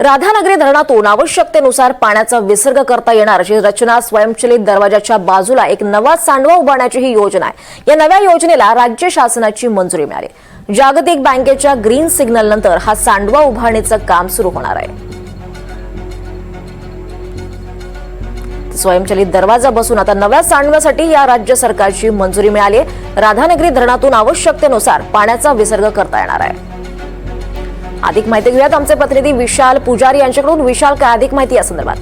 राधानगरी धरणातून आवश्यकतेनुसार पाण्याचा विसर्ग करता येणार अशी रचना स्वयंचलित दरवाजाच्या बाजूला एक नवा सांडवा उभारण्याची ही योजना आहे। या नव्या योजनेला राज्य शासनाची मंजुरी मिळाली। जागतिक बँकेच्या ग्रीन सिग्नल नंतर हा सांडवा उभारणीचं काम सुरू होणार आहे। स्वयंचलित दरवाजा बसून आता नव्या सांडव्यासाठी या राज्य सरकारची मंजुरी मिळाली आहे। राधानगरी धरणातून आवश्यकतेनुसार पाण्याचा विसर्ग करता येणार आहे। अधिक माहिती घेऊयात आमचे प्रतिनिधी विशाल पुजारी यांच्याकडून। विशाल, काय अधिक माहिती या संदर्भात?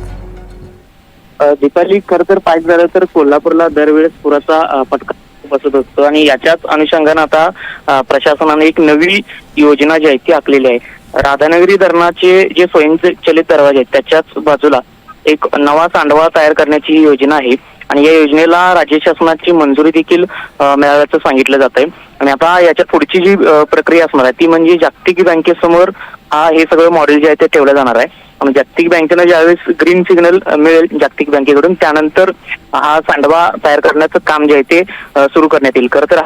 दीपाली, खरं तर पाहिजे झालं तर कोल्हापूरला दरवेळेस पुराचा फटका बसत असतो आणि याच्याच अनुषंगाने आता प्रशासनाने एक नवी योजना जी आहे ती आखलेली आहे। राधानगरी धरणाचे जे स्वयंचलित दरवाजे आहेत त्याच्याच बाजूला एक नवा सांडवा तयार करण्याची ही योजना आहे आणि या योजनेला राज्य शासनाची मंजुरी देखील मिळाल्याचं सांगितलं जात आहे। आणि आता याच्या पुढची जी प्रक्रिया असणार आहे ती म्हणजे जागतिक बँकेसमोर हे सगळं मॉडेल जे आहे ते ठेवलं जाणार आहे आणि जागतिक बँकेनं ज्यावेळेस ग्रीन सिग्नल मिळेल जागतिक बँकेकडून त्यानंतर हा सांडवा तयार करण्याचं काम जे आहे ते सुरू करण्यात येईल। खरं तर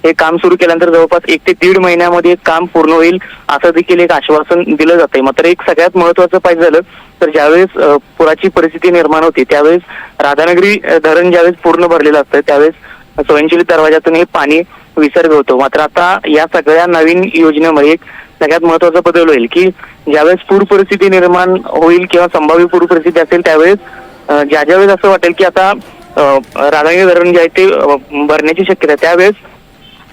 हे काम सुरू केल्यानंतर जवळपास 1 ते 1.5 महिन्यामध्ये काम पूर्ण होईल असं देखील एक आश्वासन दिलं जातंय। मात्र एक सगळ्यात महत्वाचं पाहिजे झालं तर ज्यावेळेस पुराची परिस्थिती निर्माण होते त्यावेळेस राधानगरी धरण ज्यावेळेस पूर्ण भरलेलं असतं त्यावेळेस स्वयंचलित दरवाजातून हे पाणी विसर्ग होतो। मात्र आता या सगळ्या नवीन योजनेमध्ये एक सगळ्यात महत्वाचा बदल होईल की ज्यावेळेस पूर परिस्थिती निर्माण होईल किंवा संभाव्य पूर परिस्थिती असेल त्यावेळेस ज्यावेळेस असं वाटेल की आता राधानगरी धरण जे आहे ते भरण्याची शक्यता आहे त्यावेळेस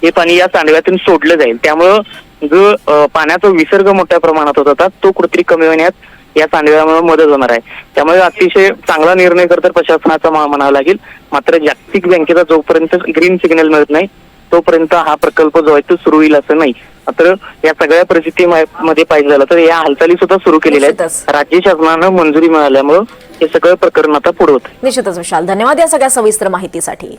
हे पाणी या सांडव्यातून सोडलं जाईल। त्यामुळं जो पाण्याचा विसर्ग मोठ्या प्रमाणात होत होता तो कुठेतरी कमी होण्यात या सांडव्यामुळे मदत होणार आहे। त्यामुळे अतिशय चांगला निर्णय तर प्रशासनाचा म्हणावा लागेल। मात्र जागतिक बँकेचा जोपर्यंत ग्रीन सिग्नल मिळत नाही तोपर्यंत हा प्रकल्प जो आहे तो सुरू होईल असं नाही। मात्र या सगळ्या परिस्थितीमध्ये पाहिजे झालं तर या हालचाली सुद्धा सुरू केलेल्या आहेत। राज्य शासनानं मंजुरी मिळाल्यामुळे हे सगळं प्रकरण आता पुढे होतं। निश्चितच विशाल, धन्यवाद या सगळ्या सविस्तर माहितीसाठी।